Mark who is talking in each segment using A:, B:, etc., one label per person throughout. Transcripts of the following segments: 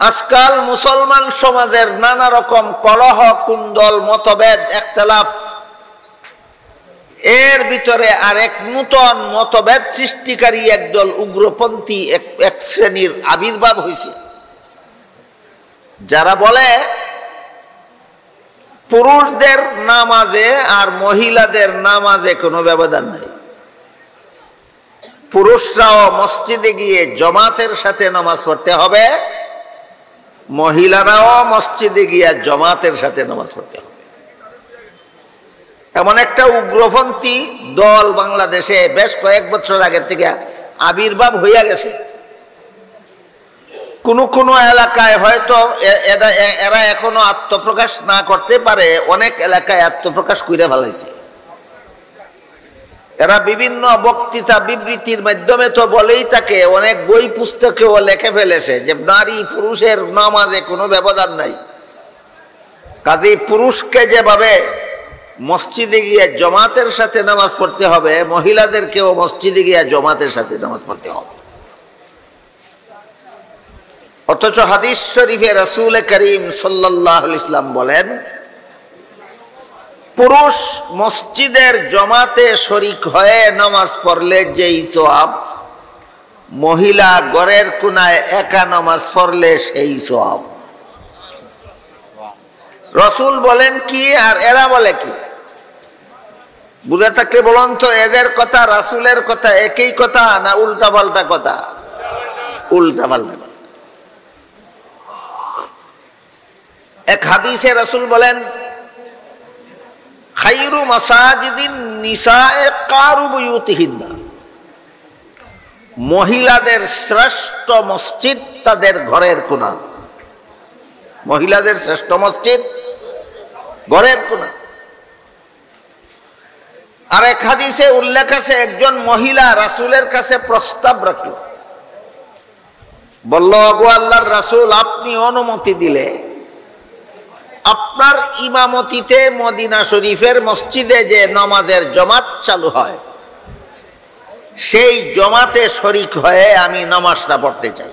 A: আজকাল মুসলমান সমাজের নানা রকম কলহ কুন্দল মতভেদ ইখতিলাফ এর ভিতরে আরেক নূতন মতভেদ সৃষ্টিকারী একদল উগ্রপন্থী এক শ্রেণীর আবির্ভাব হয়েছে, যারা বলে পুরুষদের নামাজে আর মহিলাদের নামাজে কোনো ব্যবধান নাই। পুরুষরাও মসজিদে গিয়ে জামাতের সাথে নামাজ পড়তে হবে, মহিলারাও মসজিদে গিয়ে জামাতের সাথে নামাজ পড়তে হবে। এমন একটা উগ্রপন্থী দল বাংলাদেশে বেশ কয়েক বছর আগে থেকে আবির্ভাব হইয়া গেছে। কোন এলাকায় হয়তো এরা এখনো আত্মপ্রকাশ না করতে পারে, অনেক এলাকায় আত্মপ্রকাশ করে ফেলাইছে। এরা বিভিন্ন বক্তৃতা বিবৃতির মাধ্যমে তো বলেই থাকে, অনেক বই পুস্তকেও লেখে ফেলেছে যে নারী পুরুষের নামাজে কোনো ব্যবধান নাই। কাজেই পুরুষকে যেভাবে মসজিদে গিয়ে জামাতের সাথে নামাজ পড়তে হবে, মহিলাদেরকেও মসজিদে গিয়ে জামাতের সাথে নামাজ পড়তে হবে। অথচ হাদিস শরীফে রাসূল করিম সাল্লাল্লাহু আলাইহি ওয়াসাল্লাম বলেন, পুরুষ মসজিদের জামাতে শরীক হয়ে নামাজ পড়লে যেই সওয়াব, মহিলা ঘরের কোনায় একা নামাজ পড়লে সেই সওয়াব। রাসূল বলেন কি আর এরা বলে কি? বুঝে থাকলে বলুন তো, এদের কথা রাসূলের কথা একই কথা না উল্টা পাল্টা কথা? উল্টা পাল্টা কথা। এক হাদিসে রাসূল বলেন, খায়রু মাসাজিদিন নিসায়ে কারু বুয়ুতিহিন্না, মহিলাদের শ্রেষ্ঠ মসজিদ তাদের ঘরের কোণা। মহিলাদের শ্রেষ্ঠ মসজিদ ঘরের কোণা। আর এক হাদিসে উল্লেখ আছে, একজন মহিলা রাসূলের কাছে প্রস্তাব রাখল, বলল, ওগো আল্লাহর রাসূল, আপনি অনুমতি দিলে আপনার ইমামতিতে মদিনা শরীফের মসজিদে যে নামাজের জামাত চালু হয়, সেই জামাতে শরীক হয়ে আমি নামাজটা পড়তে চাই।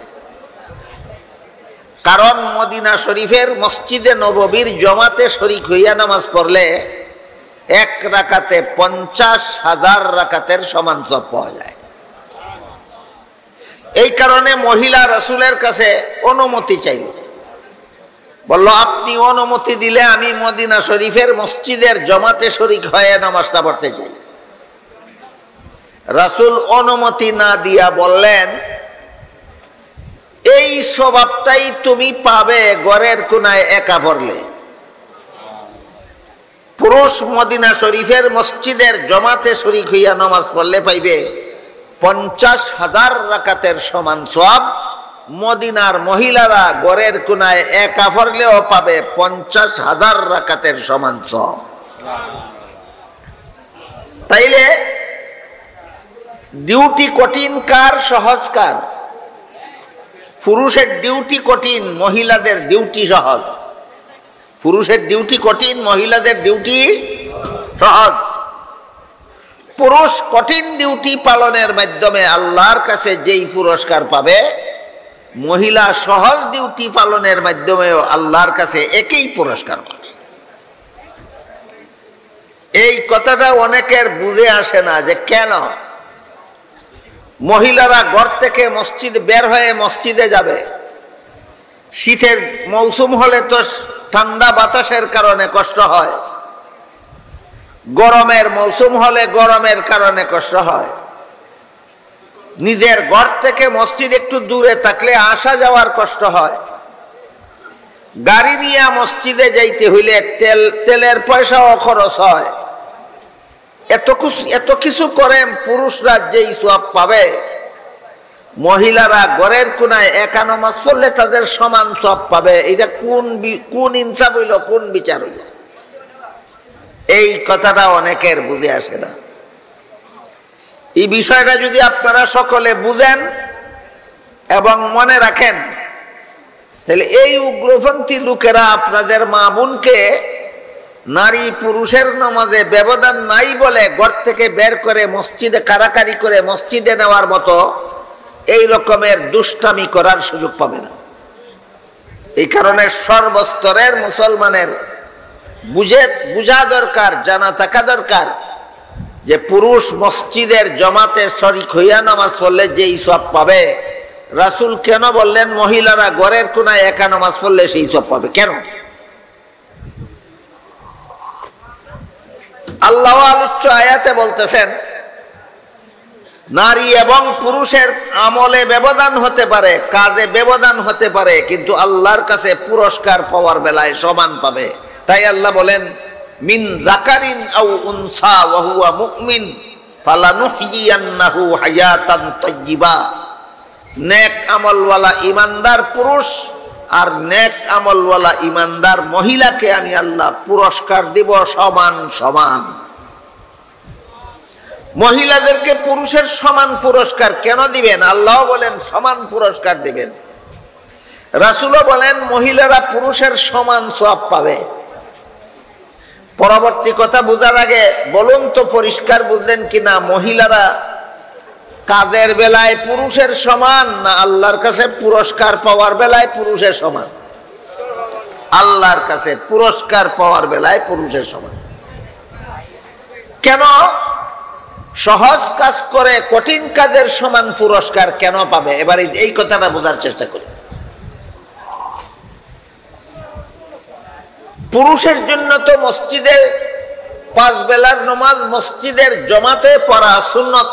A: কারণ মদিনা শরীফের মসজিদে নববীর জামাতে শরীক হইয়া নামাজ পড়লে এক রাকাতে 50,000 রাকাতের সমান সওয়াব পাওয়া যায়। এই কারণে মহিলা রাসূলের কাছে অনুমতি চাইল, বলল, আপনি অনুমতি দিলে আমি মদিনা শরীফের মসজিদের জামাতে শরীক হয়ে নামাজটা পড়তে চাই। রাসূল অনুমতি না দিয়া বললেন, এই স্বভাবটাই তুমি পাবে ঘরের কোনায় একা পড়লে। পুরুষ মদিনা শরীফের মসজিদের জামাতে শরীক হইয়া নামাজ পড়লে পাইবে 50,000 রাকাতের সমান সওয়াব। মদিনার মহিলারা ঘরের কোনায় একা পড়লেও পাবে 50,000 রাকাতের সমান সওয়াব। তাইলে ডিউটি কঠিন কার, সহজ কার? পুরুষের ডিউটি কঠিন, মহিলাদের ডিউটি সহজ। পুরুষের ডিউটি কঠিন, মহিলাদের ডিউটি সহজ। পুরুষ কঠিন ডিউটি পালনের মাধ্যমে আল্লাহর কাছে যেই পুরস্কার পাবে, মহিলা সহজ ডিউটি পালনের মাধ্যমেও আল্লাহর কাছে একই পুরস্কার পাবে। এই কথাটা অনেকের বুঝে আসে না যে কেন মহিলারা ঘর থেকে মসজিদ বের হয়ে মসজিদে যাবে। শীতের মৌসুম হলে তো ঠান্ডা বাতাসের কারণে কষ্ট হয়, গরমের মৌসুম হলে গরমের কারণে কষ্ট হয়। নিজের ঘর থেকে মসজিদ একটু দূরে থাকলে আসা যাওয়ার কষ্ট হয়। গাড়ি নিয়ে মসজিদে যাইতে হইলে তেলের পয়সাও খরচ হয়। এত কিছু করেন পুরুষরা যেই সওয়াব পাবে, মহিলারা ঘরের কোনায় একা নামাজ পড়লে তাদের সমান সওয়াব পাবে। এটা কোন ইনসাফ হইল, কোন বিচার হইল? এই কথাটা অনেকের বুঝে আসে না। এই বিষয়টা যদি আপনারা সকলে বুঝেন এবং মনে রাখেন, তাহলে এই উগ্রপন্থী লোকেরা আপনাদের মা বোনকে নারী পুরুষের নামাজে ব্যবধান নাই বলে ঘর থেকে বের করে মসজিদে কারাকারি করে মসজিদে নেওয়ার মতো এই রকমের দুষ্টামি করার সুযোগ পাবে না। এই কারণে সর্বস্তরের মুসলমানের বুঝা দরকার, জানা থাকা দরকার যে পুরুষ মসজিদের জমাতে শরীক হইয়া নামাজ পড়লে যেই সওয়াব পাবে, রাসূল কেন বললেন মহিলারা ঘরের কোনায় একা নামাজ পড়লে সেই সওয়াব পাবে? কেন? আল্লাহ আলোচ্য আয়াতে বলতেছেন নারী এবং পুরুষের আমলে ব্যবধান হতে পারে, কাজে ব্যবধান হতে পারে, কিন্তু আল্লাহর কাছে পুরস্কার পাওয়ার বেলায় সমান পাবে। তাই আল্লাহ বলেন মিন যাকারিন আও উনসা ওয়া হুয়া মুমিন ফালানুহয়িয়ান্নাহু হায়াতান তাইয়্যিবা। নেক আমলওয়ালা ইমানদার পুরুষ আর নেক আমলওয়ালা ইমানদার মহিলাকে আমি আল্লাহ পুরস্কার দিব সমান সমান। মহিলাদেরকে পুরুষের সমান পুরস্কার কেন দিবেন? আল্লাহ বলেন সমান পুরস্কার দিবেন, রাসূলও বলেন মহিলারা পুরুষের সমান সওয়াব পাবে। পরবর্তী কথা বোঝার আগে বলুন তো পরিষ্কার বুঝলেন কিনা, মহিলারা কাজের বেলায় পুরুষের সমান না আল্লাহর কাছে পুরস্কার পাওয়ার বেলায় পুরুষের সমান? আল্লাহর কাছে পুরস্কার পাওয়ার বেলায় পুরুষের সমান। কেন? সহজ কাজ করে কঠিন কাজের সমান পুরস্কার কেন পাবে? এবার এই কথাটা বোঝার চেষ্টা করি। পুরুষের জন্য তো মসজিদে 5 বেলার নামাজ মসজিদের জমাতে পড়া সুন্নত,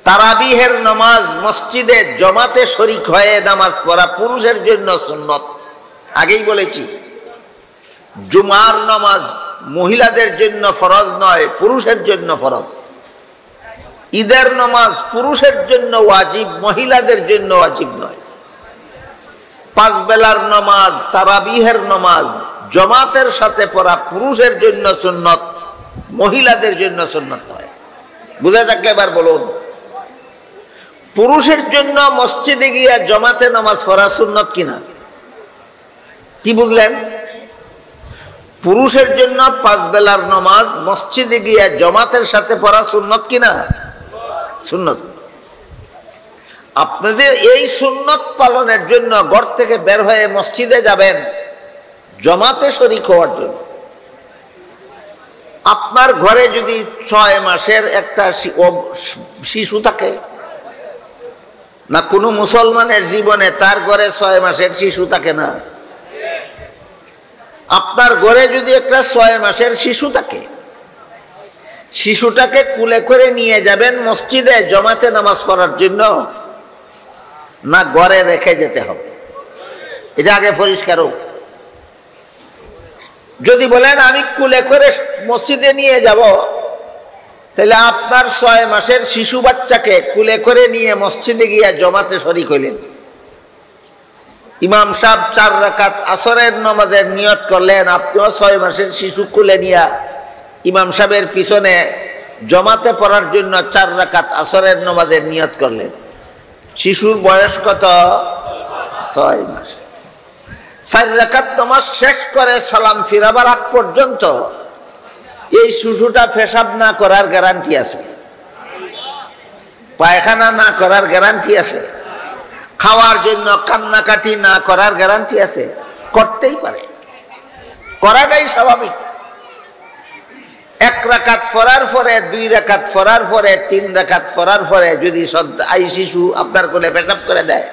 A: তারাবিহের নামাজ মসজিদে জমাতে শরীক হয়ে নামাজ পড়া পুরুষের জন্য সুন্নত। আগেই বলেছি জুমার নামাজ মহিলাদের জন্য ফরজ নয়, পুরুষের জন্য ফরজ। ঈদের নামাজ পুরুষের জন্য ওয়াজিব, মহিলাদের জন্য ওয়াজিব নয়। 5 বেলার নামাজ তারাবিহের নামাজ জমাতের সাথে পড়া পুরুষের জন্য সুন্নত, মহিলাদের জন্য সুন্নত নয়। বুঝে থাকলে এবার বলুন, পুরুষের জন্য মসজিদে গিয়ে জমাতে নামাজ পড়া সুন্নত কিনা? কি বুঝলেন? পুরুষের জন্য 5 বেলার নামাজ মসজিদে গিয়ে জমাতের সাথে পড়া সুন্নত কিনা? সুন্নত। আপনাদের এই সুন্নত পালনের জন্য ঘর থেকে বের হয়ে মসজিদে যাবেন জমাতে শরীক হওয়ার জন্য। আপনার ঘরে যদি 6 মাসের একটা শিশু থাকে, না কোনো মুসলমানের জীবনে তার ঘরে 6 মাসের শিশু থাকে না? আপনার ঘরে যদি একটা 6 মাসের শিশু থাকে, শিশুটাকে কুলে করে নিয়ে যাবেন মসজিদে জমাতে নামাজ পড়ার জন্য, না ঘরে রেখে যেতে হবে? এটা আগে পরিষ্কার হোক। যদি বলেন আমি কুলে করে মসজিদে নিয়ে যাব, তাহলে আপনার 6 মাসের শিশু বাচ্চাকে কুলে করে নিয়ে মসজিদে গিয়ে জমাতে শরীক হইলেন। ইমাম সাহেব 4 রাকাত আসরের নামাজের নিয়ত করলেন, আপনিও 6 মাসের শিশু কুলে নিয়ে ইমাম সাহেবের পিছনে জমাতে পড়ার জন্য 4 রাকাত আসরের নামাজের নিয়ত করলেন। শিশুর বয়স কত? 6 মাস। 4 রাকাত নামাজ শেষ করে সালাম ফিরাবার আগ পর্যন্ত এই শিশুটা পেশাব না করার গ্যারান্টি আছে, পায়খানা না করার গ্যারান্টি আছে, খাওয়ার জন্য কান্নাকাটি না করার গ্যারান্টি আছে? করতেই পারে, করাটাই স্বাভাবিক। 1 রাকাত পড়ার পরে, 2 রাকাত পড়ার পরে, 3 রাকাত পড়ার পরে যদি এই শিশু আপনার কোলে পেশাব করে দেয়,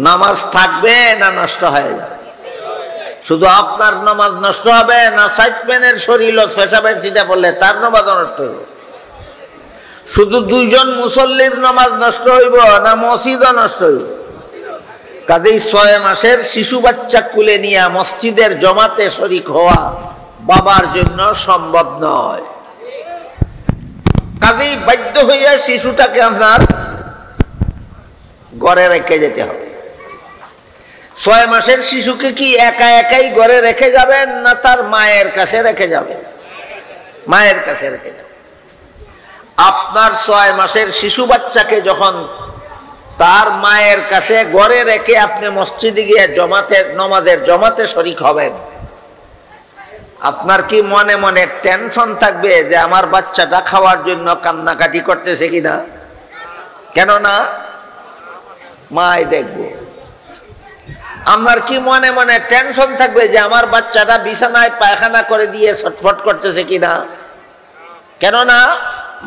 A: নামাজ থাকবে না নষ্ট হয়ে যাবে? শুধু আপনার নামাজ নষ্ট হবে না, সাইডম্যানের শরীর পেশাবের ছিটা পড়লে তার নামাজ নষ্ট হইব? শুধু 2 জন মুসল্লির নামাজ নষ্ট হইব না মসজিদও নষ্ট হইব? কাজেই 6 মাসের শিশু বাচ্চা কুলে নিয়ে মসজিদের জমাতে শরীক হওয়া বাবার জন্য সম্ভব নয়। কাজেই বাধ্য হইয়া শিশুটাকে আপনার ঘরে রেখে যেতে হবে। 6 মাসের শিশুকে কি একা একাই ঘরে রেখে যাবেন, না তার মায়ের কাছে রেখে যাবেন? মায়ের কাছে রেখে যাবেন। আপনার 6 মাসের শিশু বাচ্চাকে যখন তার মায়ের কাছে ঘরে রেখে আপনি মসজিদে গিয়ে নামাজের জমাতে শরীক হবেন, আপনার কি মনে মনে টেনশন থাকবে যে আমার বাচ্চাটা খাওয়ার জন্য কান্নাকাটি করতেছে কিনা? কেন না? মাই দেখব। আমার কি মনে মনে টেনশন থাকবে যে আমার বাচ্চাটা বিছানায় পায়খানা করে দিয়ে ছটফট করতেছে কিনা? কেননা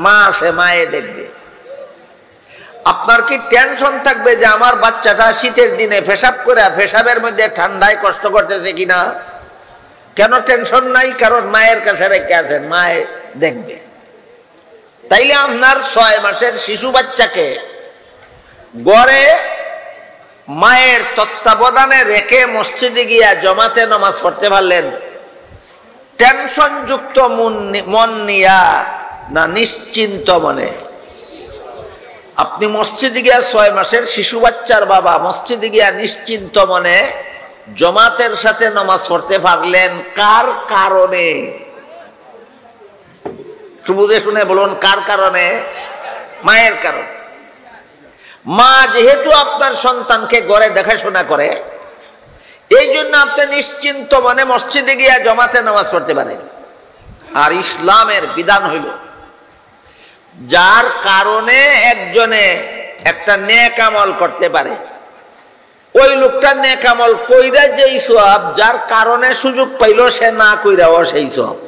A: মা আছে, মায়ে দেখবে। আপনার কি টেনশন থাকবে যে আমার বাচ্চাটা শীতের দিনে পেশাব করে পেশাবের মধ্যে ঠান্ডায় কষ্ট করতেছে কিনা? কেন টেনশন নাই? কারণ মায়ের কাছে রেখে আছেন, মায়ে দেখবে। তাইলে আপনার 6 মাসের শিশু বাচ্চাকে গড়ে মায়ের তত্ত্বাবধানে রেখে মসজিদে গিয়া জমাতে নামাজ পড়তে পারলেন টেনশন যুক্ত মন নিয়া না নিশ্চিন্ত মনে? আপনি মসজিদে গিয়া 6 মাসের শিশু বাচ্চার বাবা মসজিদে গিয়া নিশ্চিন্ত মনে জমাতের সাথে নামাজ পড়তে পারলেন কার কারণে? একটু বুঝে শুনে বলুন, কার কারণে? মায়ের কারণে। মা যেহেতু আপনার সন্তানকে ঘরে দেখাশোনা করে, এই জন্য আপনি নিশ্চিন্ত মনে মসজিদে গিয়া জমাতে নামাজ পড়তে পারেন। আর ইসলামের বিধান হইল যার কারণে একজনে একটা নেক আমল করতে পারে, ওই লোকটা নেক আমল কইরা যেই সওয়াব, যার কারণে সুযোগ পাইল সে না কইরাও সেই সওয়াব।